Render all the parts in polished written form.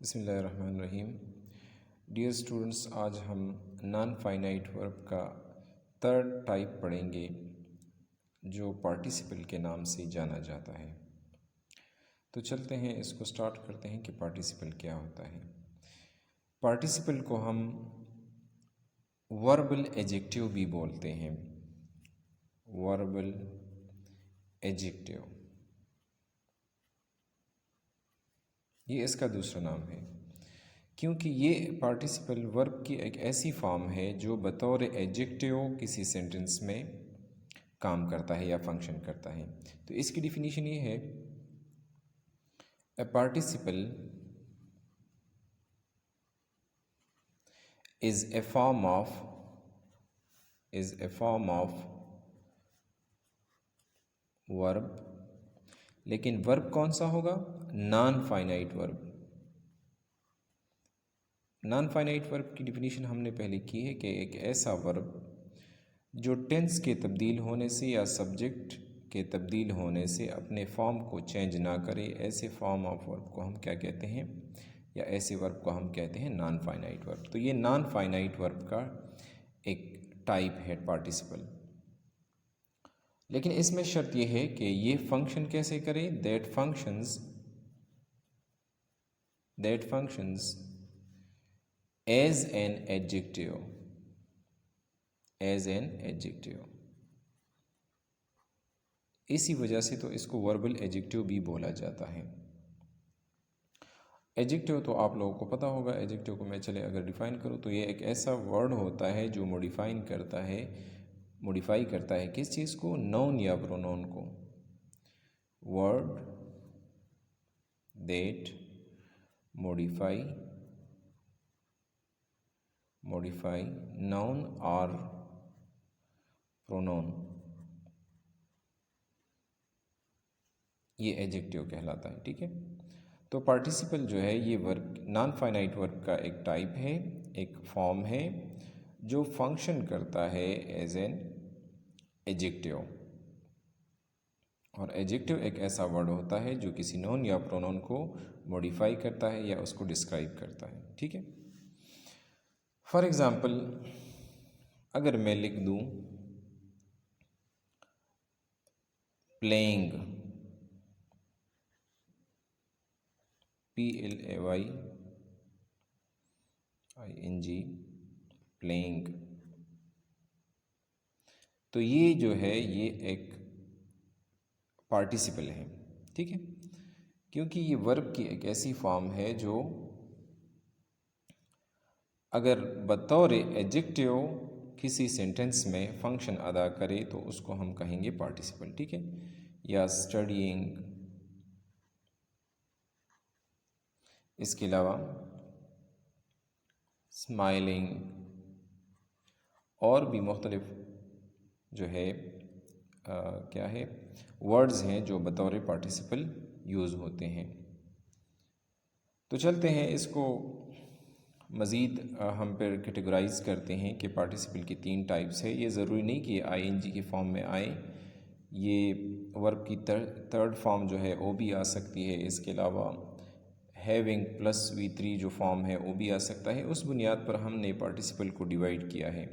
बिस्मिल्लाहिर्रहमानिर्रहीम। Dear students, आज हम नॉन फाइनाइट वर्ब का थर्ड टाइप पढ़ेंगे जो पार्टिसिपल के नाम से जाना जाता है। तो चलते हैं, इसको स्टार्ट करते हैं कि पार्टिसिपल क्या होता है। पार्टिसिपल को हम वर्बल एडजेक्टिव भी बोलते हैं। वर्बल एडजेक्टिव ये इसका दूसरा नाम है, क्योंकि ये पार्टिसिपल वर्ब की एक ऐसी फॉर्म है जो बतौर एडजेक्टिव किसी सेंटेंस में काम करता है या फंक्शन करता है। तो इसकी डिफिनीशन ये है, a participle is a form of verb. लेकिन वर्ब कौन सा होगा? Non finite verb. Non finite verb की डिफिनीशन हमने पहले की है कि एक ऐसा वर्ब जो टेंस के तब्दील होने से या सब्जेक्ट के तब्दील होने से अपने फॉर्म को चेंज ना करे, ऐसे फॉर्म ऑफ वर्ब को हम क्या कहते हैं, या ऐसे वर्ब को हम कहते हैं नॉन फाइनाइट वर्ब। तो ये नॉन फाइनाइट वर्ब का एक टाइप है पार्टिसिपल। लेकिन इसमें शर्त यह है कि ये फंक्शन कैसे करे, that functions as an adjective. इसी वजह से तो इसको वर्बल एडजेक्टिव भी बोला जाता है। एडजेक्टिव तो आप लोगों को पता होगा। एडजेक्टिव को मैं अगर डिफ़ाइन करूँ तो ये एक ऐसा वर्ड होता है जो मॉडिफाई करता है किस चीज़ को? नाउन या प्रोनाउन को। वर्ड दैट मॉडिफाई नाउन और प्रोनाउन, ये एडजेक्टिव कहलाता है। ठीक है, तो पार्टिसिपल जो है ये वर्ब, नॉन फाइनाइट वर्ब का एक टाइप है, एक फॉर्म है जो फंक्शन करता है एज एन एडजेक्टिव। और एडजेक्टिव एक ऐसा वर्ड होता है जो किसी नाउन या प्रोनाउन को मॉडिफाई करता है या उसको डिस्क्राइब करता है। ठीक है, फॉर एग्ज़ाम्पल अगर मैं लिख दूँ प्लेइंग, PLAYING, प्लेइंग, तो ये जो है ये एक पार्टिसिपल है। ठीक है, क्योंकि ये वर्ब की एक ऐसी फॉर्म है जो अगर बतौर एडजेक्टिव किसी सेंटेंस में फंक्शन अदा करे तो उसको हम कहेंगे पार्टिसिपल। ठीक है, या स्टडीइंग, इसके अलावा स्माइलिंग, और भी मुख्तलिफ जो है क्या है वर्ड्स हैं जो बतौर पार्टिसिपल यूज़ होते हैं। तो चलते हैं, इसको मज़ीद हम फिर कैटेगराइज करते हैं कि पार्टिसिपल की 3 टाइप्स है। ये ज़रूरी नहीं कि ING की फॉर्म में आए, ये वर्ब की थर्ड फॉर्म जो है वो भी आ सकती है। इसके अलावा हैविंग प्लस V3 जो फॉर्म है वो भी आ सकता है। उस बुनियाद पर हमने पार्टिसिपल को डिवाइड किया है।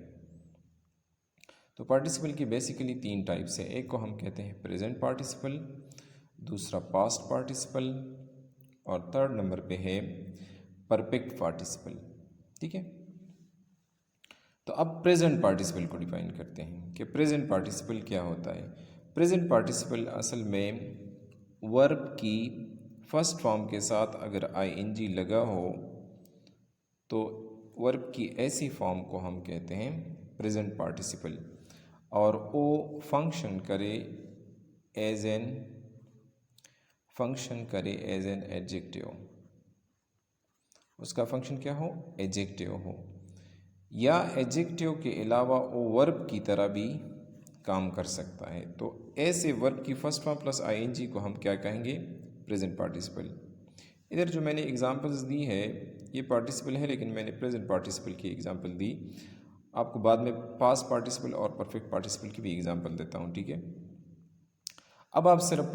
तो पार्टिसिपल की बेसिकली 3 टाइप्स है। एक को हम कहते हैं प्रेजेंट पार्टिसिपल, दूसरा पास्ट पार्टिसिपल, और थर्ड नंबर पे है परफेक्ट पार्टिसिपल। ठीक है, तो अब प्रेजेंट पार्टिसिपल को डिफाइन करते हैं कि प्रेजेंट पार्टिसिपल क्या होता है। प्रेजेंट पार्टिसिपल असल में वर्ब की फर्स्ट फॉर्म के साथ अगर ING लगा हो तो वर्ब की ऐसी फॉर्म को हम कहते हैं प्रेजेंट पार्टिसिपल, और वो फंक्शन करे एज एन एडजेक्टिव। उसका फंक्शन क्या हो? एडजेक्टिव हो, या एडजेक्टिव के अलावा वो वर्ब की तरह भी काम कर सकता है। तो ऐसे वर्ब की फर्स्ट फॉर्म प्लस ING को हम क्या कहेंगे? Present participle. इधर जो मैंने एग्जांपल्स दी है ये पार्टिसिपल है, लेकिन मैंने प्रेजेंट पार्टिसिपल की एग्जांपल दी। आपको बाद में पास्ट पार्टिसिपल और परफेक्ट पार्टिसिपल की भी एग्जांपल देता हूँ। ठीक है, अब आप सिर्फ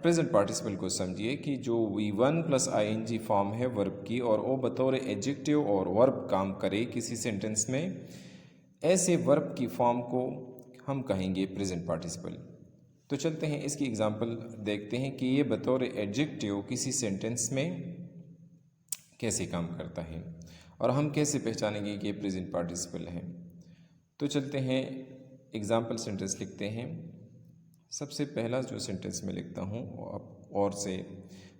प्रेजेंट पार्टिसिपल को समझिए कि जो V1 प्लस ING फॉर्म है वर्ब की और वो बतौर एडजेक्टिव और वर्ब काम करे किसी सेंटेंस में, ऐसे वर्ब की फॉर्म को हम कहेंगे प्रेजेंट पार्टिसिपल। तो चलते हैं इसकी एग्जांपल देखते हैं कि ये बतौर एडजेक्टिव किसी सेंटेंस में कैसे काम करता है और हम कैसे पहचानेंगे कि ये प्रेजेंट पार्टिसिपल है। तो चलते हैं एग्जांपल सेंटेंस लिखते हैं। सबसे पहला जो सेंटेंस मैं लिखता हूँ वो आप और से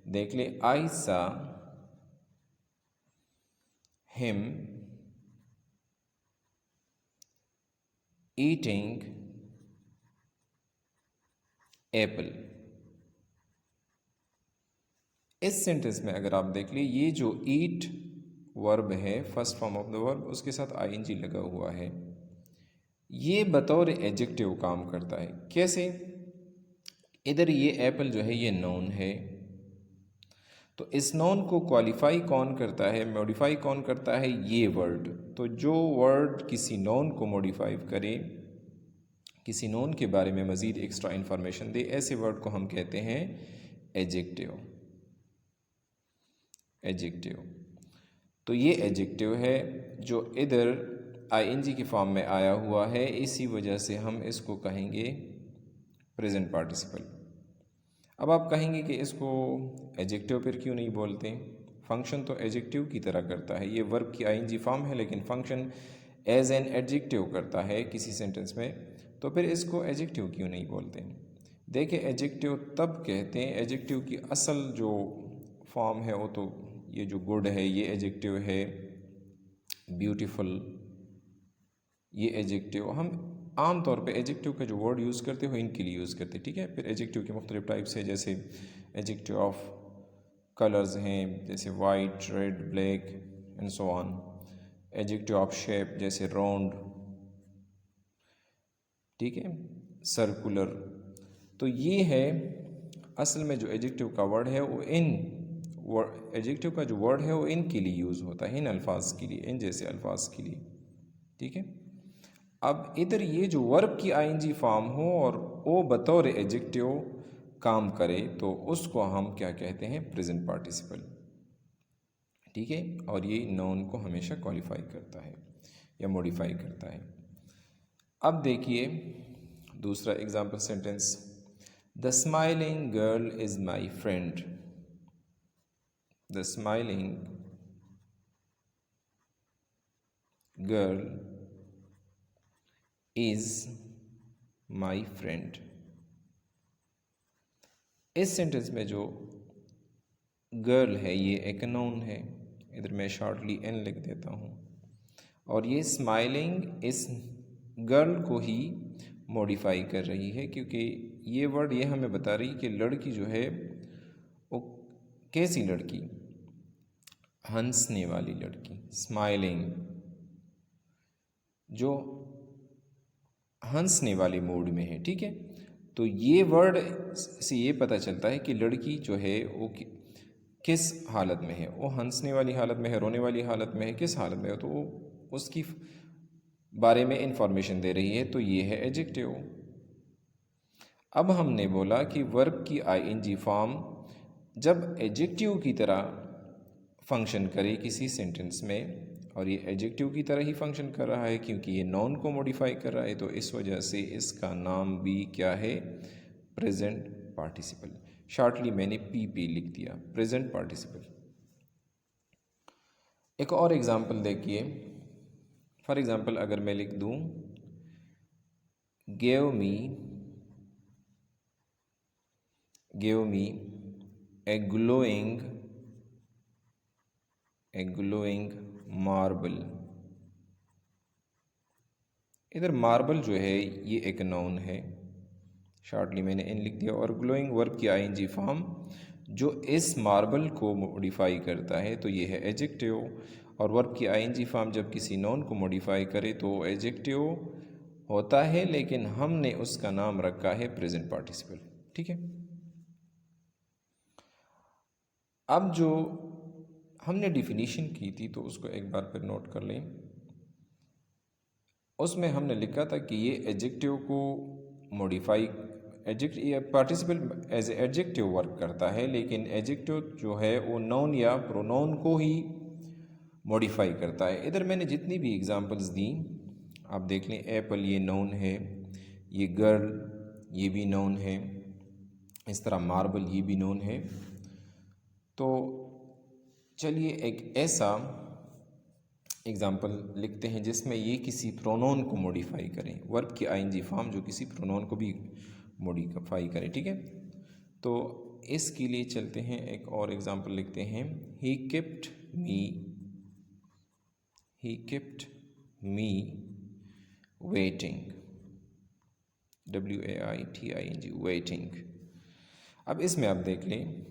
देख ले। आई सा हिम ईटिंग एप्पल। इस सेंटेंस में अगर आप देख ले, ये जो ईट वर्ब है, first form of the verb, उसके साथ ING लगा हुआ है। ये बतौर एडजेक्टिव काम करता है। कैसे? इधर ये एप्पल जो है ये नाउन है, तो इस नाउन को क्वालिफाई कौन करता है, मॉडिफाई कौन करता है? ये वर्ड। तो जो वर्ड किसी नाउन को मॉडिफाई करे, किसी नाउन के बारे में मज़ीद एक्स्ट्रा इन्फॉर्मेशन दे, ऐसे वर्ड को हम कहते हैं एडजेक्टिव। एडजेक्टिव। तो ये एडजेक्टिव है जो इधर ING की फॉर्म में आया हुआ है, इसी वजह से हम इसको कहेंगे प्रेजेंट पार्टिसिपल। अब आप कहेंगे कि इसको एडजेक्टिव फिर क्यों नहीं बोलते? फंक्शन तो एडजेक्टिव की तरह करता है। ये वर्ब की ING फॉर्म है लेकिन फंक्शन एज एन एडजेक्टिव करता है किसी सेंटेंस में, तो फिर इसको एडजेक्टिव क्यों नहीं बोलते? देखिए, एडजेक्टिव तब कहते हैं, एडजेक्टिव की असल जो फॉर्म है वो तो ये जो गुड है ये एडजेक्टिव है, ब्यूटीफुल ये एडजेक्टिव। हम आम तौर पे एडजेक्टिव का जो वर्ड यूज़ करते हो इनके लिए यूज़ करते हैं, ठीक है। फिर एडजेक्टिव के मुख्तलिफ टाइप्स है, जैसे एडजेक्टिव ऑफ कलर्स हैं, जैसे white, red, black and so on. Adjective of shape, जैसे राउंड, ठीक है, सर्कुलर। तो ये है असल में जो एडजेक्टिव का वर्ड है वो एडजेक्टिव का जो वर्ड है वो इनके लिए यूज़ होता है, इन अल्फाज के लिए, इन जैसे अल्फाज के लिए, ठीक है। अब इधर ये जो वर्ब की ING फॉर्म हो और वो बतौर एडजेक्टिव काम करे, तो उसको हम क्या कहते हैं? प्रेजेंट पार्टिसिपल, ठीक है। और ये नाउन को हमेशा क्वालिफाई करता है या मॉडिफाई करता है। अब देखिए दूसरा example sentence. The smiling girl is my friend. The smiling girl is my friend. इस सेंटेंस में जो गर्ल है ये एक नाउन है, इधर मैं शॉर्टली N लिख देता हूँ, और ये स्माइलिंग इस गर्ल को ही मॉडिफाई कर रही है, क्योंकि ये वर्ड ये हमें बता रही कि लड़की जो है वो कैसी लड़की? हंसने वाली लड़की। स्माइलिंग, जो हंसने वाले मूड में है, ठीक है। तो ये वर्ड से ये पता चलता है कि लड़की जो है वो किस हालत में है, वो हंसने वाली हालत में है, रोने वाली हालत में है, किस हालत में है, तो वो उसकी बारे में इंफॉर्मेशन दे रही है, तो ये है एडजेक्टिव। अब हमने बोला कि वर्ब की ING फॉर्म जब एडजेक्टिव की तरह फंक्शन करे किसी सेंटेंस में, और ये एडजेक्टिव की तरह ही फंक्शन कर रहा है क्योंकि ये नाउन को मॉडिफाई कर रहा है, तो इस वजह से इसका नाम भी क्या है? Present participle. शॉर्टली मैंने PP लिख दिया, प्रेजेंट पार्टिसिपल। एक और एग्जांपल देखिए। फॉर एग्जांपल अगर मैं लिख दूं गिव मी ए ग्लोइंग मार्बल। इधर मार्बल जो है ये एक नाउन है, शॉर्टली मैंने N लिख दिया, और ग्लोइंग वर्ब की ING फॉर्म जो इस मार्बल को मॉडिफाई करता है, तो ये है एडजेक्टिव। और वर्ब की ING फॉर्म जब किसी नाउन को मॉडिफाई करे तो एडजेक्टिव होता है, लेकिन हमने उसका नाम रखा है प्रेजेंट पार्टिसिपल, ठीक है। अब जो हमने डिफिनीशन की थी तो उसको एक बार फिर नोट कर लें। उसमें हमने लिखा था कि ये एडजेक्टिव को modify participle as adjective work करता है, लेकिन एडजेक्टिव जो है वो नाउन या प्रोनाउन को ही मॉडिफाई करता है। इधर मैंने जितनी भी एग्जांपल्स दी आप देख लें, एप्पल ये नाउन है, ये गर्ल ये भी नाउन है, इस तरह मार्बल ये भी नाउन है। तो चलिए एक ऐसा एग्जाम्पल लिखते हैं जिसमें ये किसी प्रोनाउन को मॉडिफाई करें, वर्ब की आईएनजी फॉर्म जो किसी प्रोनाउन को भी मॉडिफाई करे, ठीक है। तो इसके लिए चलते हैं, एक और एग्जाम्पल लिखते हैं, he kept me waiting, WAITING waiting. अब इसमें आप देख लें,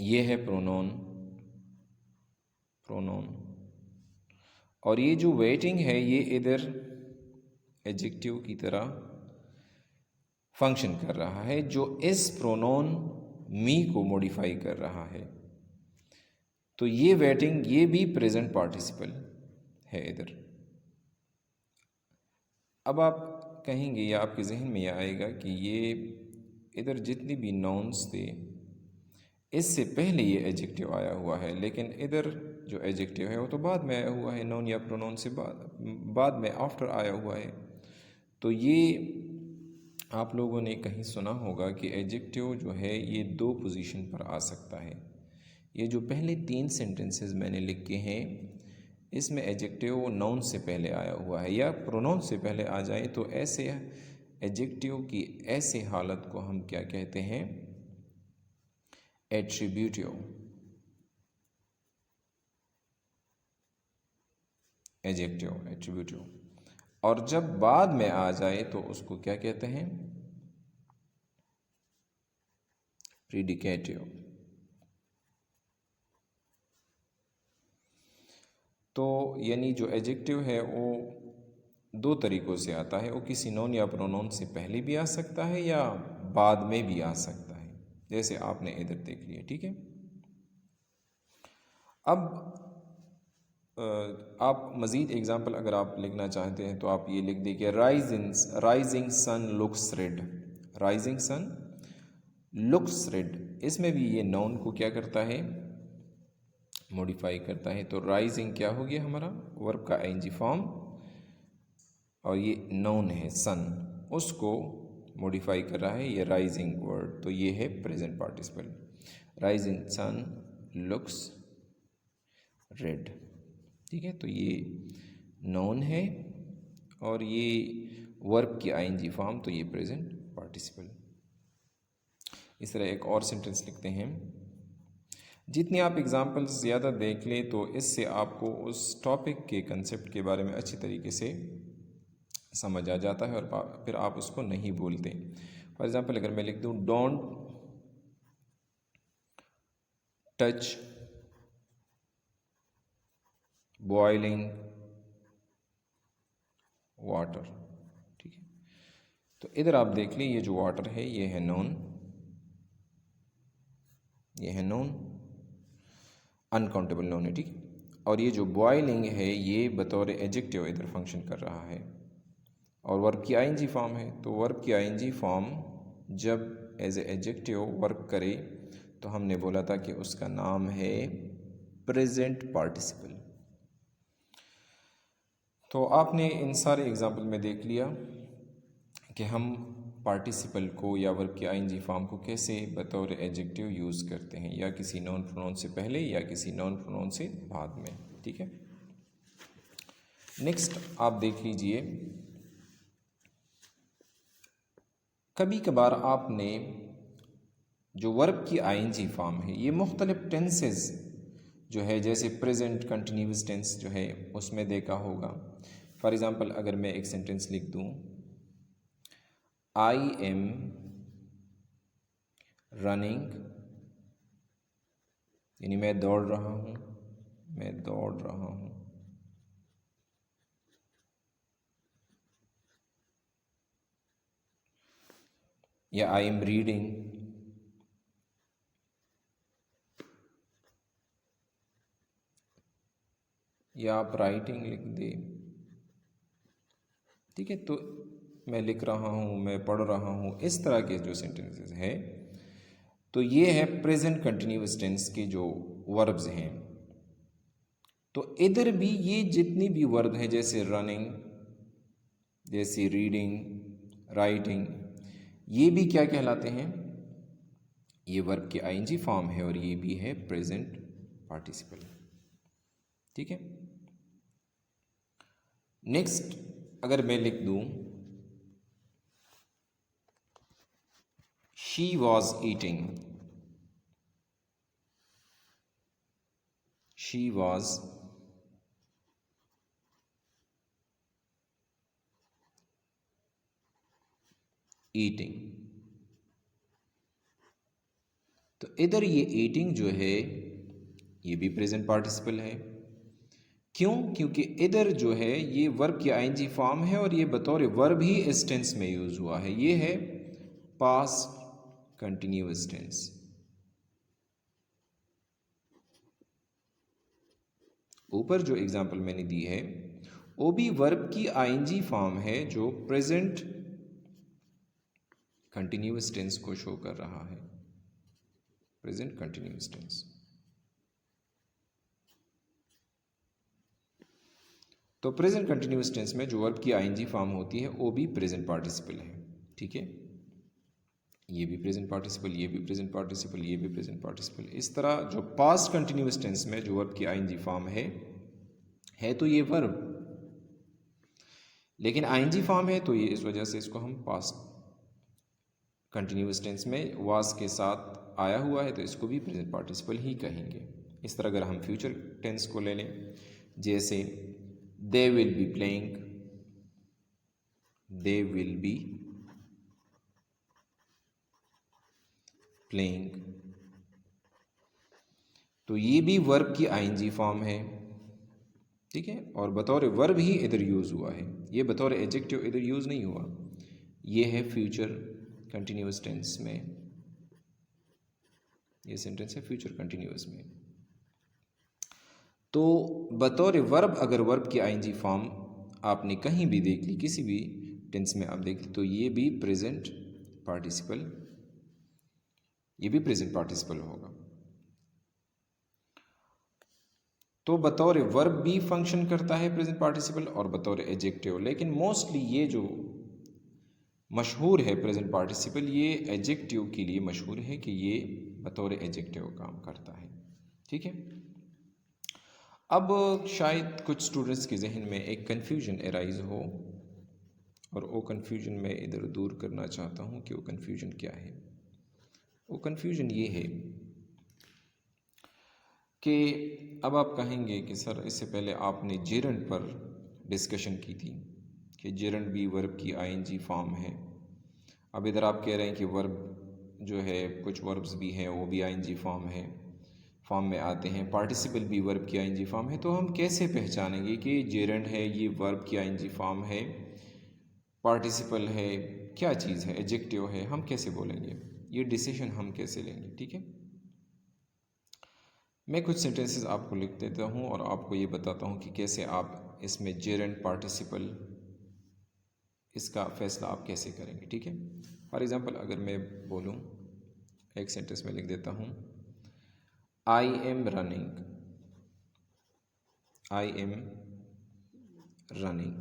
ये है प्रोनाउन और ये जो वेटिंग है ये इधर एडजेक्टिव की तरह फंक्शन कर रहा है, जो इस प्रोनाउन मी को मॉडिफाई कर रहा है। तो ये वेटिंग ये भी प्रेजेंट पार्टिसिपल है इधर। अब आप कहेंगे या आपके जहन में यह आएगा कि ये इधर जितनी भी नाउन्स थे इससे पहले ये एडजेक्टिव आया हुआ है, लेकिन इधर जो एडजेक्टिव है वो तो बाद में आया हुआ है, नाउन या प्रोनाउन से बाद में आफ्टर आया हुआ है। तो ये आप लोगों ने कहीं सुना होगा कि एडजेक्टिव जो है ये 2 पोजीशन पर आ सकता है। ये जो पहले 3 सेंटेंसेस मैंने लिखे हैं इसमें एडजेक्टिव नाउन से पहले आया हुआ है या प्रोनाउन से पहले आ जाए, तो ऐसे एडजेक्टिव की ऐसे हालत को हम क्या कहते हैं, एट्रीब्यूटिव एट्रीब्यूटिव। और जब बाद में आ जाए तो उसको क्या कहते हैं, प्रीडिकेटिव। तो यानी जो एडजेक्टिव है वो 2 तरीक़ों से आता है, वो किसी नाउन या प्रोनाउन से पहले भी आ सकता है या बाद में भी आ सकता है, जैसे आपने इधर देख लिया, ठीक है। अब आप मज़ीद एग्जाम्पल अगर आप लिखना चाहते हैं तो आप ये लिख देखिए, rising sun looks red, rising sun looks red. इसमें भी ये नाउन को क्या करता है, मॉडिफाई करता है। तो राइजिंग क्या हो गया हमारा, वर्ब का आईएनजी फॉर्म, और ये नाउन है सन, उसको मॉडिफाई कर रहा है ये राइजिंग वर्ड, तो ये है present participle. Rising sun looks red, ठीक है। तो ये नाउन है और ये वर्ब की आईएनजी फॉर्म, तो ये प्रेजेंट पार्टिसिपल। इस तरह एक और सेंटेंस लिखते हैं, जितनी आप एग्जाम्पल्स ज़्यादा देख लें तो इससे आपको उस टॉपिक के कंसेप्ट के बारे में अच्छी तरीके से समझ आ जाता है और फिर आप उसको नहीं भूलते। फॉर एग्ज़ाम्पल अगर मैं लिख दूँ, डोंट टच बॉइलिंग वाटर, ठीक है। तो इधर आप देख लें, ये जो वाटर है ये है नॉन, ये है नॉन, अनकाउंटेबल नॉन है, ठीक है। और ये जो बॉइलिंग है ये बतौर एडजेक्टिव इधर फंक्शन कर रहा है और वर्ब की आईएनजी फॉर्म है। तो वर्ब की आईएनजी फॉर्म जब एज ए एडजेक्टिव वर्क करे तो हमने बोला था कि उसका नाम है प्रेजेंट पार्टिसिपल। तो आपने इन सारे एग्जाम्पल में देख लिया कि हम पार्टिसिपल को या वर्ब की आईएनजी फॉर्म को कैसे बतौर एडजेक्टिव यूज़ करते हैं, या किसी नॉन प्रोनाउन से पहले या किसी नॉन प्रोनाउन से बाद में, ठीक है। नेक्स्ट आप देख लीजिए, कभी कभार आपने जो वर्ब की आईएनजी फॉर्म है ये मुख्तलिफ टेंसेस जो है, जैसे प्रेजेंट कंटिन्यूस टेंस जो है उसमें देखा होगा। फॉर एग्ज़ाम्पल अगर मैं एक सेंटेंस लिख दूँ, आई एम रनिंग, यानी मैं दौड़ रहा हूँ, मैं दौड़ रहा हूँ। या आई एम रीडिंग, या आप राइटिंग लिख दे, ठीक है। तो मैं लिख रहा हूँ, मैं पढ़ रहा हूँ, इस तरह के जो सेंटेंसेस है, तो ये है प्रेजेंट कंटिन्यूअस टेंस के जो वर्ब्स हैं। तो इधर भी ये जितनी भी वर्ब हैं, जैसे रनिंग, जैसे रीडिंग, राइटिंग, ये भी क्या कहलाते हैं? ये वर्ब के आईएनजी फॉर्म है और ये भी है प्रेजेंट पार्टिसिपल। ठीक है। नेक्स्ट अगर मैं लिख दूं she was eating, she was eating, तो इधर ये ईटिंग जो है ये भी प्रेजेंट पार्टिसिपल है। क्यों? क्योंकि इधर जो है ये वर्ब की आईएनजी फॉर्म है और ये बतौर वर्ब ही इस टेंस में यूज हुआ है। ये है पास्ट कंटिन्यूअस टेंस। ऊपर जो एग्जांपल मैंने दी है वो भी वर्ब की आईएनजी फॉर्म है जो प्रेजेंट कंटिन्यूअस टेंस को शो कर रहा है, प्रेजेंट कंटिन्यूअस टेंस। तो प्रेजेंट कंटिन्यूअस टेंस में जो वर्ब की आईएनजी फॉर्म होती है वो भी प्रेजेंट पार्टिसिपल है। ठीक है, ये भी प्रेजेंट पार्टिसिपल, ये भी प्रेजेंट पार्टिसिपल, ये भी प्रेजेंट पार्टिसिपल। इस तरह जो पास्ट कंटिन्यूअस टेंस में जो वर्ब की आईएनजी फॉर्म है तो ये वर्ब, लेकिन आईएनजी फॉर्म है तो ये इस वजह से इसको हम पास्ट कंटिन्यूअस टेंस में वाज के साथ आया हुआ है तो इसको भी प्रेजेंट पार्टिसिपल ही कहेंगे। इस तरह अगर हम फ्यूचर टेंस को ले लें, जैसे they will be playing, they will be playing, तो ये भी वर्ब की आईएनजी फॉर्म है। ठीक है, और बतौर वर्ब ही इधर यूज हुआ है, ये बतौर एडजेक्टिव इधर यूज नहीं हुआ। ये है फ्यूचर कंटिन्यूअस टेंस में, ये सेंटेंस है फ्यूचर कंटिन्यूअस में। तो बतौर वर्ब अगर वर्ब की आईएनजी फॉर्म आपने कहीं भी देख ली, किसी भी टेंस में आप देख ली, तो ये भी प्रेजेंट पार्टिसिपल, ये भी प्रेजेंट पार्टिसिपल होगा। तो बतौर वर्ब भी फंक्शन करता है प्रेजेंट पार्टिसिपल और बतौर एडजेक्टिव, लेकिन मोस्टली ये जो मशहूर है प्रेजेंट पार्टिसिपल, ये एडजेक्टिव के लिए मशहूर है कि ये बतौर एडजेक्टिव काम करता है। ठीक है, अब शायद कुछ स्टूडेंट्स के जहन में एक कन्फ्यूजन अराइज हो और वो कन्फ्यूजन मैं इधर दूर करना चाहता हूँ कि वो कन्फ्यूजन क्या है। वो कन्फ्यूजन ये है कि अब आप कहेंगे कि सर इससे पहले आपने जेरंड पर डिस्कशन की थी कि जेरंड भी वर्ब की आईएनजी फॉर्म है। अब इधर आप कह रहे हैं कि वर्ब जो है, कुछ वर्ब्स भी हैं वो भी आईएनजी फॉर्म में आते हैं, पार्टिसिपल भी वर्ब की आईएनजी फॉर्म है। तो हम कैसे पहचानेंगे कि जेरंड है ये वर्ब की आईएनजी फॉर्म है, पार्टिसिपल है, क्या चीज़ है, एडजेक्टिव है, हम कैसे बोलेंगे, ये डिसीजन हम कैसे लेंगे? ठीक है, मैं कुछ सेंटेंसेस आपको लिख देता हूँ और आपको ये बताता हूँ कि कैसे आप इसमें जेरंड पार्टिसिपल इसका फैसला आप कैसे करेंगे। ठीक है, फॉर एग्जांपल अगर मैं बोलूँ, एक सेंटेंस में लिख देता हूँ, I am running, I am running,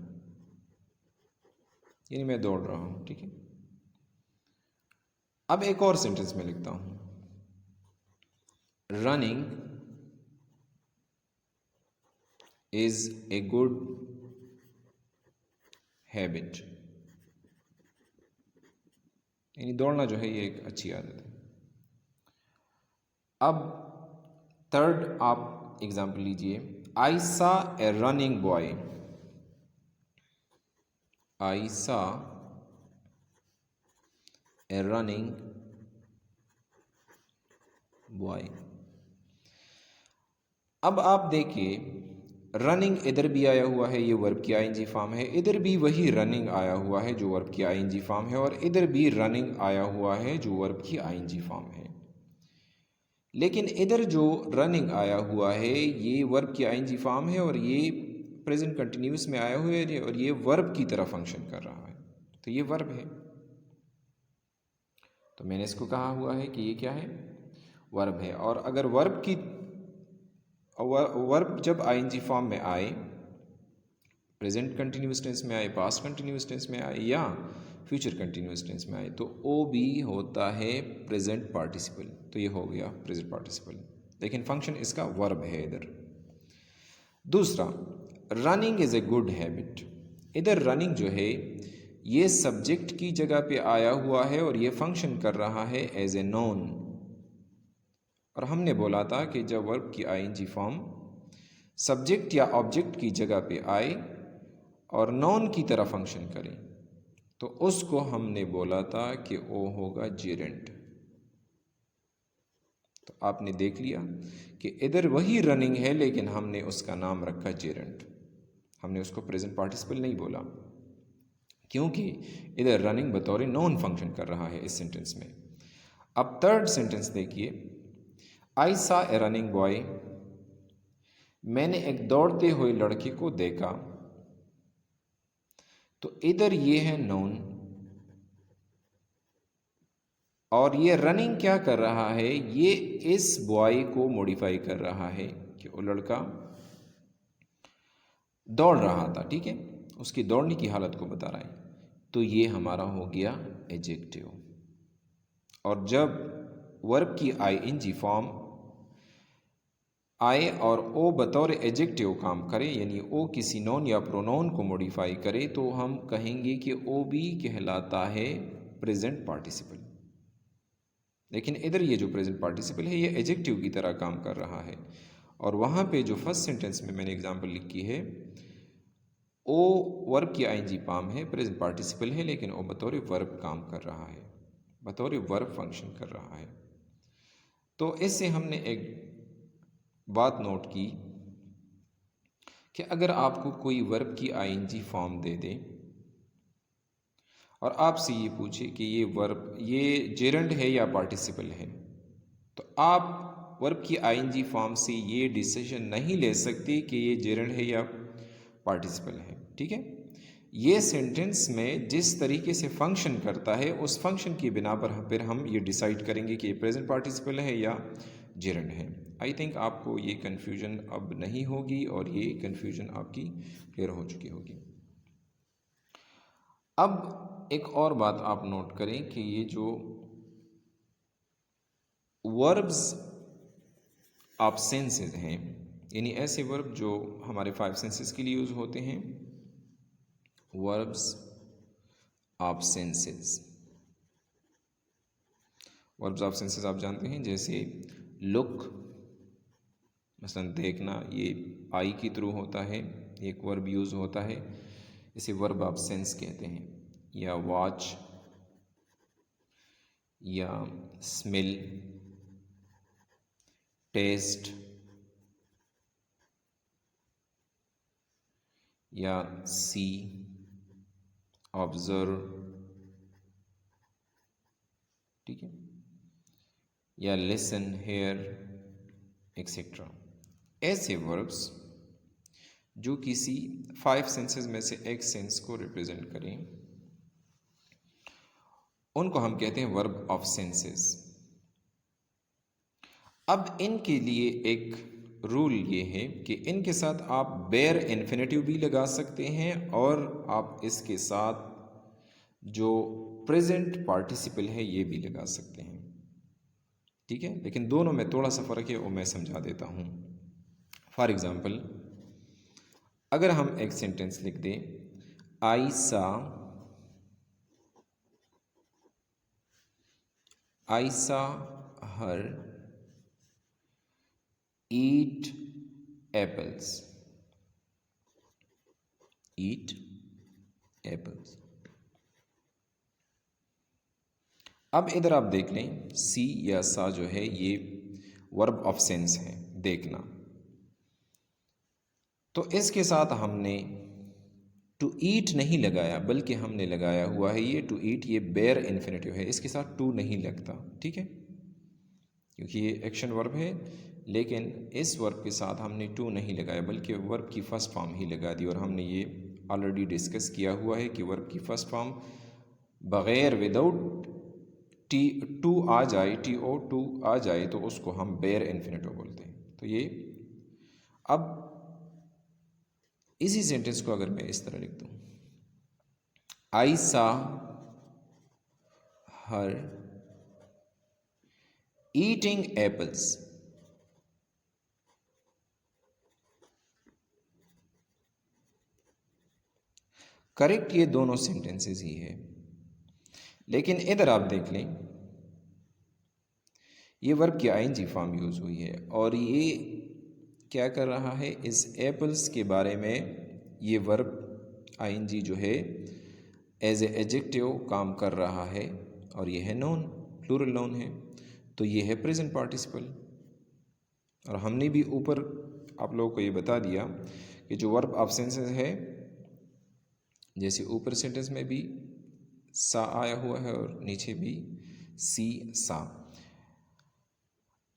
यानी मैं दौड़ रहा हूँ। ठीक है, अब एक और सेंटेंस में लिखता हूँ, running is a good habit, यानी दौड़ना जो है ये एक अच्छी आदत है। अब थर्ड आप एग्जाम्पल लीजिए, आई सा ए रनिंग बॉय, आई सा ए रनिंग बॉय। अब आप देखिए रनिंग इधर भी आया हुआ है, ये वर्ब की आईएनजी फॉर्म है, इधर भी वही रनिंग आया हुआ है जो वर्ब की आईएनजी फॉर्म है, और इधर भी रनिंग आया हुआ है जो वर्ब की आईएनजी फॉर्म है। लेकिन इधर जो रनिंग आया हुआ है ये वर्ब की आईएनजी फॉर्म है और ये प्रेजेंट कंटिन्यूअस में आया हुआ है और ये वर्ब की तरह फंक्शन कर रहा है। तो ये वर्ब है। तो मैंने इसको कहा हुआ है कि ये क्या है, वर्ब है। और अगर वर्ब जब आईएनजी फॉर्म में आए, प्रेजेंट कंटिन्यूअस टेंस में आए, पास्ट कंटिन्यूअस टेंस में आए या फ्यूचर कंटिन्यूअस टेंस में आए, तो ओ बी होता है प्रेजेंट पार्टिसिपल। तो ये हो गया प्रेजेंट पार्टिसिपल, लेकिन फंक्शन इसका वर्ब है इधर। दूसरा, running is a good habit. इधर रनिंग जो है ये सब्जेक्ट की जगह पे आया हुआ है और ये फंक्शन कर रहा है एज ए नोन। और हमने बोला था कि जब वर्ब की आईएनजी फॉर्म सब्जेक्ट या ऑब्जेक्ट की जगह पे आए और नॉन की तरह फंक्शन करे तो उसको हमने बोला था कि वो होगा जेरेंट। तो आपने देख लिया कि इधर वही रनिंग है लेकिन हमने उसका नाम रखा जेरेंट, हमने उसको प्रेजेंट पार्टिसिपल नहीं बोला, क्योंकि इधर रनिंग बतौर नॉन फंक्शन कर रहा है इस सेंटेंस में। अब थर्ड सेंटेंस देखिए, आई सा ए रनिंग बॉय। मैंने एक दौड़ते हुए लड़के को देखा। तो इधर ये है नोन और ये रनिंग क्या कर रहा है, ये इस बॉय को मॉडिफाई कर रहा है कि वो लड़का दौड़ रहा था, ठीक है, उसकी दौड़ने की हालत को बता रहा है। तो ये हमारा हो गया एडजेक्टिव। और जब वर्ब की आईएनजी फॉर्म आए और ओ बतौर एडजेक्टिव काम करे, यानी ओ किसी नॉन या प्रोनाउन को मॉडिफाई करे, तो हम कहेंगे कि ओ भी कहलाता है प्रेजेंट पार्टिसिपल। लेकिन इधर ये जो प्रेजेंट पार्टिसिपल है ये एडजेक्टिव की तरह काम कर रहा है। और वहाँ पे जो फर्स्ट सेंटेंस में मैंने एग्जांपल लिखी है, ओ वर्ब की आईएनजी फॉर्म है, प्रेजेंट पार्टिसिपल है, लेकिन ओ बतौर वर्ब काम कर रहा है, बतौर वर्ब फंक्शन कर रहा है। तो इससे हमने एक बात नोट की कि अगर आपको कोई वर्ब की आईएनजी फॉर्म दे दे और आपसे ये पूछे कि ये वर्ब ये जेरंड है या पार्टिसिपल है, तो आप वर्ब की आईएनजी फॉर्म से ये डिसीजन नहीं ले सकते कि ये जेरंड है या पार्टिसिपल है, ठीक है। ये सेंटेंस में जिस तरीके से फंक्शन करता है उस फंक्शन की बिना पर फिर हम ये डिसाइड करेंगे कि ये प्रेजेंट पार्टिसिपल है या जेरंड है। आई थिंक आपको ये कन्फ्यूजन अब नहीं होगी और ये कन्फ्यूजन आपकी क्लियर हो चुकी होगी। अब एक और बात आप नोट करें कि ये जो वर्ब्स ऑफ सेंसेस हैं, यानी ऐसे वर्ब जो हमारे 5 सेंसेस के लिए यूज होते हैं, verbs of senses. Verbs of senses आप जानते हैं, जैसे लुक, मसलन देखना, ये आई की थ्रू होता है, एक वर्ब यूज होता है, इसे वर्ब ऑफ सेंस कहते हैं। या वॉच, या स्मेल, टेस्ट, या सी, ऑब्जर्व, ठीक है, या लिसन, हेयर, एक्सेट्रा। ऐसे वर्ब्स जो किसी 5 सेंसेस में से एक सेंस को रिप्रेजेंट करें उनको हम कहते हैं वर्ब ऑफ सेंसेस। अब इनके लिए एक रूल ये है कि इनके साथ आप बेयर इन्फिनेटिव भी लगा सकते हैं और आप इसके साथ जो प्रेजेंट पार्टिसिपल है ये भी लगा सकते हैं, ठीक है। लेकिन दोनों में थोड़ा सा फ़र्क है, वो मैं समझा देता हूँ। फॉर एग्ज़ाम्पल, अगर हम एक सेंटेंस लिख दें, आई सा हर eat apples, eat apples। अब इधर आप देख लें, सी या सा जो है ये वर्ब ऑफ सेंस है, देखना। तो इसके साथ हमने टू ईट नहीं लगाया, बल्कि हमने लगाया हुआ है ये टू ईट, ये बेयर इन्फिनेटिव है, इसके साथ टू नहीं लगता, ठीक है, क्योंकि ये एक्शन वर्ब है। लेकिन इस वर्ब के साथ हमने टू नहीं लगाया, बल्कि वर्ब की फर्स्ट फॉर्म ही लगा दी। और हमने ये ऑलरेडी डिस्कस किया हुआ है कि वर्ब की फर्स्ट फॉर्म बग़ैर विदाउट टी टू आ जाए, टी ओ टू आ जाए तो उसको हम बेयर इन्फिनेटिव बोलते हैं। तो ये अब इसी सेंटेंस को अगर मैं इस तरह लिख दूँ, आई सा हर ईटिंग एप्पल्स, करेक्ट ये दोनों सेंटेंसेस ही है, लेकिन इधर आप देख लें ये वर्ब की आईएनजी फॉर्म यूज़ हुई है और ये क्या कर रहा है, इस एप्पल्स के बारे में ये वर्ब आईएनजी जो है एज ए एडजेक्टिव काम कर रहा है और ये है नोन, प्लूरल नोन है, तो ये है प्रेजेंट पार्टिसिपल। और हमने भी ऊपर आप लोगों को ये बता दिया कि जो वर्ब ऑफ सेंसेस है, जैसे ऊपर सेंटेंस में भी सा आया हुआ है और नीचे भी सी सा,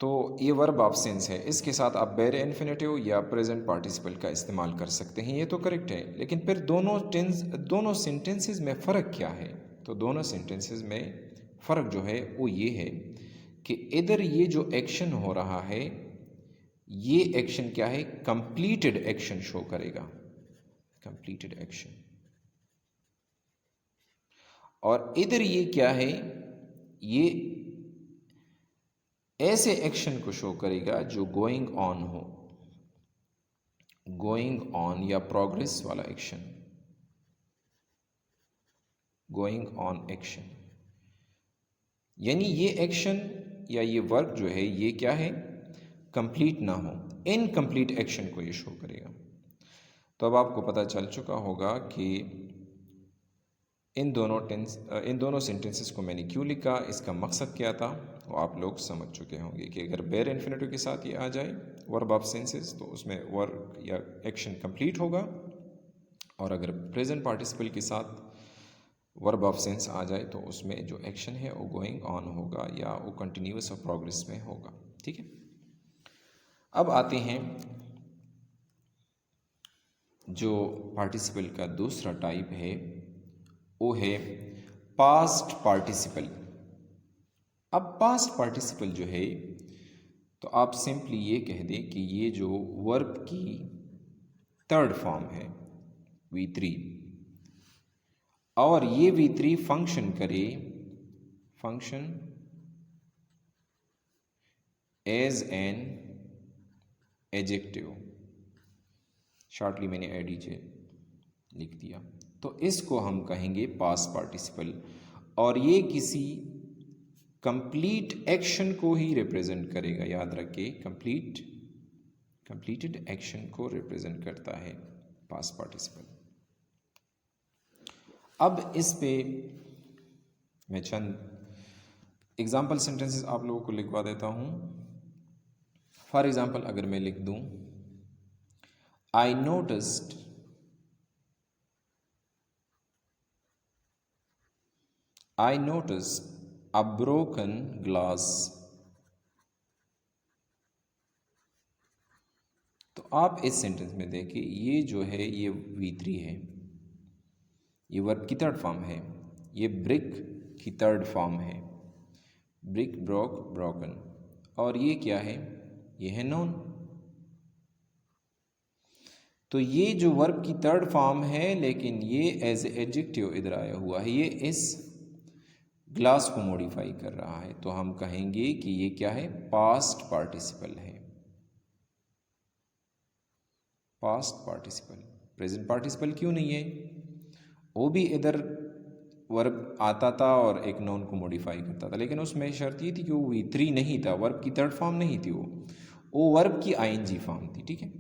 तो ये वर्ब ऑफ सेंस है, इसके साथ आप बेयर इन्फिनेटिव या प्रेजेंट पार्टिसिपल का इस्तेमाल कर सकते हैं, ये तो करेक्ट है। लेकिन फिर दोनों सेंटेंसेस में फ़र्क क्या है? तो दोनों सेंटेंसेस में फ़र्क जो है वो ये है कि इधर ये जो एक्शन हो रहा है, ये एक्शन क्या है, कंप्लीटेड एक्शन शो करेगा, कंप्लीटेड एक्शन। और इधर ये क्या है, ये ऐसे एक्शन को शो करेगा जो गोइंग ऑन हो, गोइंग ऑन या प्रोग्रेस वाला एक्शन, गोइंग ऑन एक्शन। यानी ये एक्शन या ये वर्क जो है ये क्या है, कंप्लीट ना हो, इनकम्प्लीट एक्शन को ये शो करेगा। तो अब आपको पता चल चुका होगा कि इन दोनों सेंटेंसेस को मैंने क्यों लिखा, इसका मकसद क्या था, वो आप लोग समझ चुके होंगे कि अगर बेयर इन्फिनेटिव के साथ ये आ जाए वर्ब ऑफ सेंसेस तो उसमें वर्क या एक्शन कंप्लीट होगा, और अगर प्रेजेंट पार्टिसिपल के साथ वर्ब ऑफ सेंस आ जाए तो उसमें जो एक्शन है वो गोइंग ऑन होगा या वो कंटिन्यूस और प्रोग्रेस में होगा। ठीक है, अब आते हैं जो पार्टिसिपल का दूसरा टाइप है, वो है पास्ट पार्टिसिपल। अब पास्ट पार्टिसिपल जो है, तो आप सिंपली ये कह दें कि ये जो वर्ब की थर्ड फॉर्म है V3, और ये V3 फंक्शन करे, function as an adjective, shortly मैंने एडीजे लिख दिया, तो इसको हम कहेंगे पास्ट पार्टिसिपल, और ये किसी कंप्लीट एक्शन को ही रिप्रेजेंट करेगा। याद रखिए, कंप्लीटेड एक्शन को रिप्रेजेंट करता है पास्ट पार्टिसिपल। अब इस पे मैं चंद एग्जाम्पल सेंटेंसेस आप लोगों को लिखवा देता हूँ। फॉर एग्जाम्पल अगर मैं लिख दूँ, I noticed a broken glass। तो आप इस सेंटेंस में देखिए, ये जो है ये V3 है, ये वर्ब की थर्ड फॉर्म है, ये ब्रिक की थर्ड फॉर्म है, ब्रिक, ब्रोक, ब्रोकन, और ये क्या है, ये है नोन। तो ये जो वर्ब की थर्ड फॉर्म है, लेकिन ये एज एडजेक्टिव इधर आया हुआ है, ये इस ग्लास को मॉडिफाई कर रहा है, तो हम कहेंगे कि ये क्या है, पास्ट पार्टिसिपल है, पास्ट पार्टिसिपल। प्रेजेंट पार्टिसिपल क्यों नहीं है, वो भी इधर वर्ब आता था और एक नॉन को मॉडिफाई करता था, लेकिन उसमें शर्त ये थी कि वो V3 नहीं था, वर्ब की थर्ड फॉर्म नहीं थी, वो वर्ब की आईएनजी फॉर्म थी। ठीक है,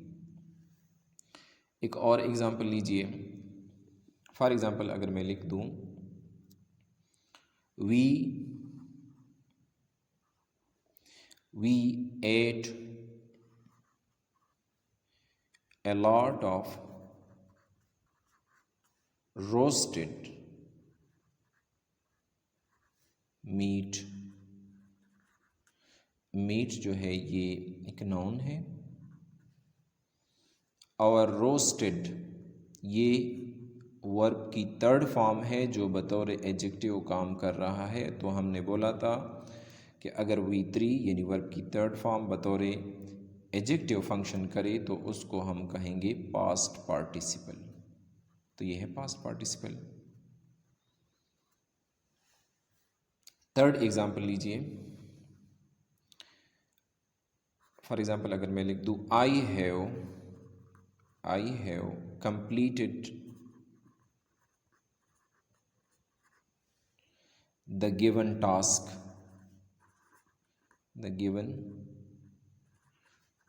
एक और एग्जांपल लीजिए। फॉर एग्जांपल अगर मैं लिख दूं, we ate a lot of roasted meat। Meat जो है ये एक नाउन है, और रोस्टेड ये वर्ब की थर्ड फॉर्म है जो बतौर एडजेक्टिव काम कर रहा है। तो हमने बोला था कि अगर V3 यानी वर्ब की थर्ड फॉर्म बतौर एडजेक्टिव फंक्शन करे तो उसको हम कहेंगे पास्ट पार्टिसिपल। तो ये है पास्ट पार्टिसिपल। थर्ड एग्जाम्पल लीजिए। फॉर एग्जाम्पल अगर मैं लिख दूँ I have completed the given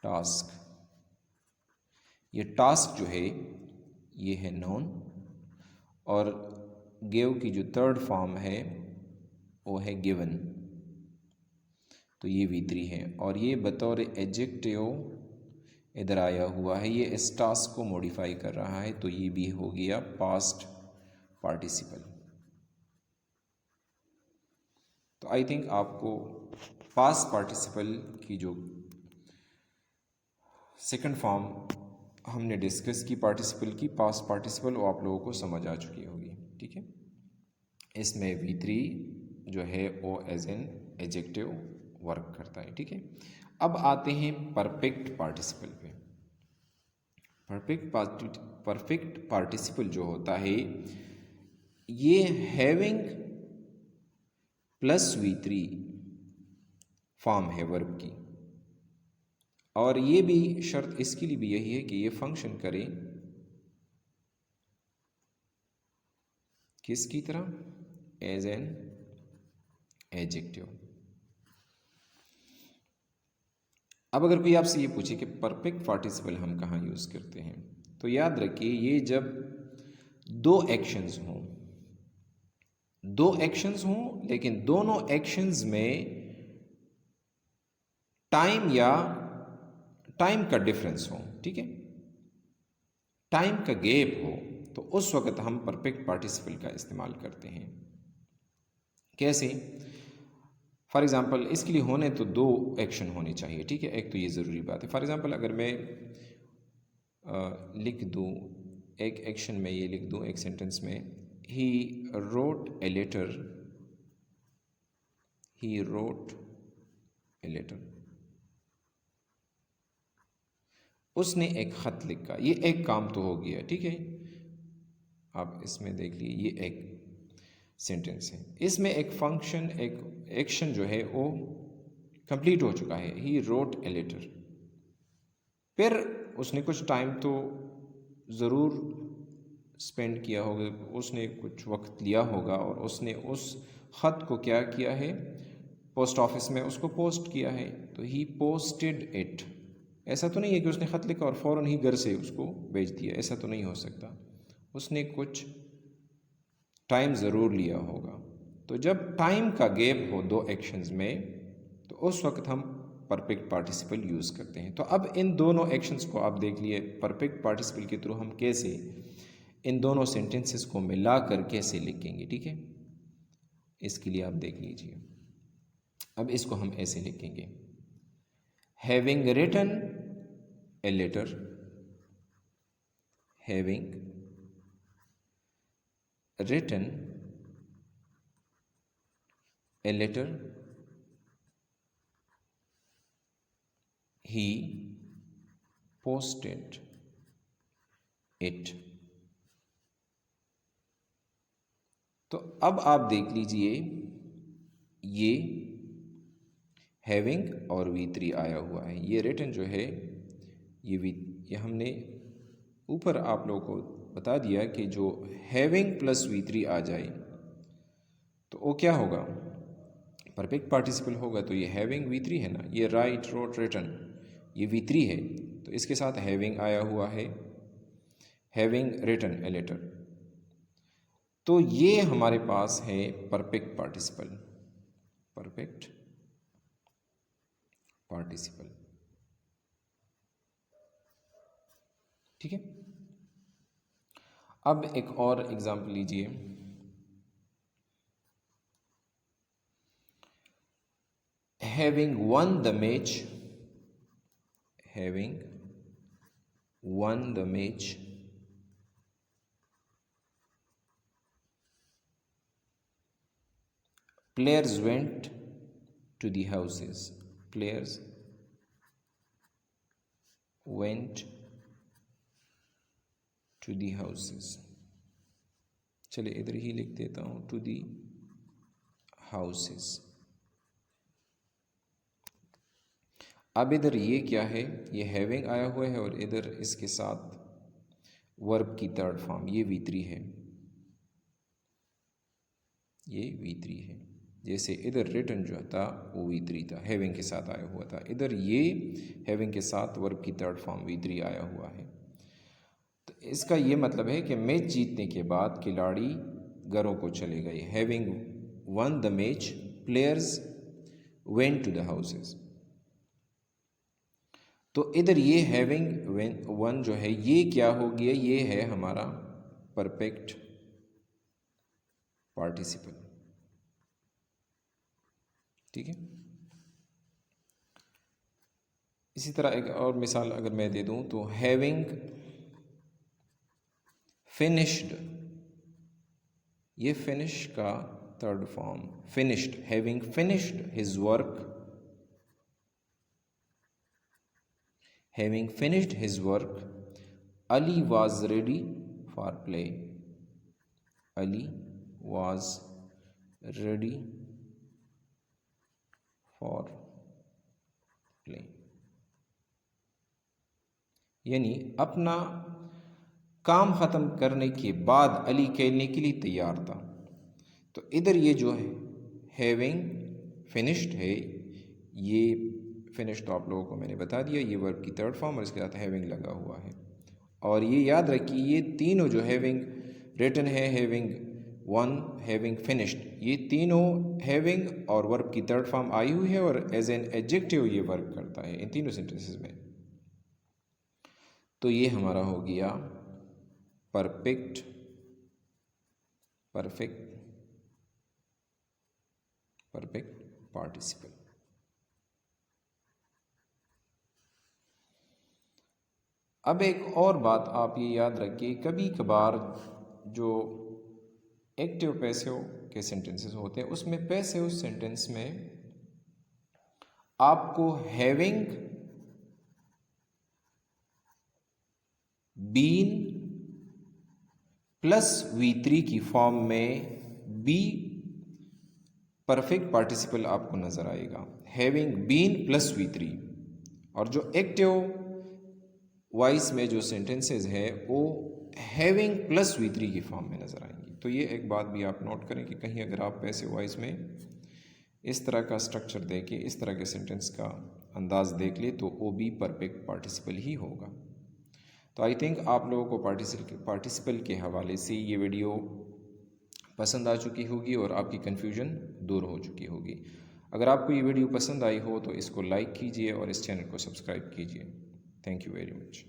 task, ये टास्क जो है ये है नाउन और गिव की जो थर्ड फॉर्म है वो है गिवन। तो ये V3 है और ये बतौर एडजेक्टिव इधर आया हुआ है, ये इस टास्क को मॉडिफाई कर रहा है। तो ये भी हो गया पास्ट पार्टिसिपल। तो आई थिंक आपको पास्ट पार्टिसिपल की जो सेकंड फॉर्म हमने डिस्कस की पार्टिसिपल की, पास्ट पार्टिसिपल, वो आप लोगों को समझ आ चुकी होगी। ठीक है, इसमें V3 जो है वो एज एन एडजेक्टिव वर्क करता है। ठीक है, अब आते हैं परफेक्ट पार्टिसिपल पे। परफेक्ट पार्टिसिपल जो होता है ये हैविंग प्लस V3 फॉर्म है वर्ब की, और ये भी शर्त इसके लिए भी यही है कि ये फंक्शन करे किसकी तरह, एज एन एडजेक्टिव। अब अगर कोई आपसे ये पूछे कि परफेक्ट पार्टिसिपल हम कहाँ यूज़ करते हैं, तो याद रखिए ये जब दो एक्शंस हों लेकिन दोनों एक्शंस में टाइम का डिफरेंस हो, ठीक है, टाइम का गैप हो, तो उस वक्त हम परफेक्ट पार्टिसिपल का इस्तेमाल करते हैं। कैसे? फॉर एग्ज़ाम्पल इसके लिए होने तो दो एक्शन होने चाहिए। ठीक है, एक तो ये ज़रूरी बात है। फॉर एग्ज़ाम्पल अगर मैं लिख दूँ एक एक्शन में, ये लिख दूँ एक सेंटेंस में, ही रोट ए लेटर, उसने एक ख़त लिखा, ये एक काम तो हो गया। ठीक है, आप इसमें देख लीजिए ये एक सेंटेंस है, इसमें एक फंक्शन, एक एक्शन जो है वो कंप्लीट हो चुका है, ही रोट ए लेटर। फिर उसने कुछ टाइम तो ज़रूर स्पेंड किया होगा, उसने कुछ वक्त लिया होगा और उसने उस ख़त को क्या किया है, पोस्ट ऑफिस में उसको पोस्ट किया है। तो ही पोस्टेड इट। ऐसा तो नहीं है कि उसने ख़त लिखा और फ़ौरन ही घर से उसको भेज दिया, ऐसा तो नहीं हो सकता, उसने कुछ टाइम ज़रूर लिया होगा। तो जब टाइम का गैप हो दो एक्शंस में, तो उस वक्त हम परफेक्ट पार्टिसिपल यूज़ करते हैं। तो अब इन दोनों एक्शंस को आप देख लिए, परफेक्ट पार्टिसिपल के थ्रू हम कैसे इन दोनों सेंटेंसेस को मिलाकर कैसे लिखेंगे। ठीक है, इसके लिए आप देख लीजिए। अब इसको हम ऐसे लिखेंगे, having written a letter, having written a letter, he posted it। तो अब आप देख लीजिए ये हैविंग और V3 आया हुआ है, ये रिटन जो है ये हमने ऊपर आप लोगों को बता दिया कि जो हैविंग प्लस V3 आ जाए तो वो क्या होगा, परफेक्ट पार्टिसिपल होगा। तो ये हैविंग V3 है ना, ये राइट रोट रिटन ये V3 है, तो इसके साथ हैविंग आया हुआ है, हैविंग रिटन ए लेटर। तो ये हमारे पास है परफेक्ट पार्टिसिपल, परफेक्ट पार्टिसिपल। ठीक है, अब एक और एग्जाम्पल लीजिए, having won the match, having won the match Players went to the houses. Players went to the houses. चलिए इधर ही लिख देता हूँ, to the houses. अब इधर ये क्या है, ये हैविंग आया हुआ है और इधर इसके साथ वर्ब की थर्ड फॉर्म, ये V3 है, ये V3 है। जैसे इधर रिटन जो था वो V3 था, हैविंग के साथ आया हुआ था। इधर ये हैविंग के साथ वर्ब की थर्ड फॉर्म V3 आया हुआ है। तो इसका ये मतलब है कि मैच जीतने के बाद खिलाड़ी घरों को चले गए। Having won the match, players went to the houses. तो इधर ये हैविंग वन जो है ये क्या हो गया, ये है हमारा परफेक्ट पार्टिसिपल। ठीक है। इसी तरह एक और मिसाल अगर मैं दे दूं तो हैविंग फिनिश्ड, ये फिनिश का third form finished, having finished his work, having finished his work, Ali was ready for play, Ali was ready for play, यानी अपना काम ख़त्म करने के बाद अली खेलने के लिए तैयार था। तो इधर ये जो है हैविंग फिनिश्ड है, ये फिनिश तो आप लोगों को मैंने बता दिया, ये वर्ब की थर्ड फॉर्म और इसके साथ हैविंग लगा हुआ है। और ये याद रखिए ये तीनों जो हैविंग रिटन है, हैविंग वन, हैविंग फिनिश्ड, ये तीनों हैविंग और वर्ब की थर्ड फॉर्म आई हुई है और एज एन एडजेक्टिव ये वर्क करता है इन तीनों सेंटेंसेस में। तो ये हमारा हो गया परफेक्ट पार्टिसिपल। अब एक और बात आप ये याद रखिए, कभी कभार जो एक्टिव पैसिव के सेंटेंसेस होते हैं उसमें पैसिव सेंटेंस में आपको हैविंग बीन प्लस V3 की फॉर्म में बी परफेक्ट पार्टिसिपल आपको नजर आएगा, हैविंग बीन प्लस V3। और जो एक्टिव वॉइस में जो सेंटेंसेस है वो हैविंग प्लस V3 की फॉर्म में नजर आएंगी। तो ये एक बात भी आप नोट करें कि कहीं अगर आप पैसिव वॉइस में इस तरह का स्ट्रक्चर देके इस तरह के सेंटेंस का अंदाज देख ले तो वो भी परफेक्ट पार्टिसिपल ही होगा। तो आई थिंक आप लोगों को पार्टिसिपल के हवाले से ये वीडियो पसंद आ चुकी होगी और आपकी कन्फ्यूजन दूर हो चुकी होगी। अगर आपको ये वीडियो पसंद आई हो तो इसको लाइक कीजिए और इस चैनल को सब्सक्राइब कीजिए। Thank you very much.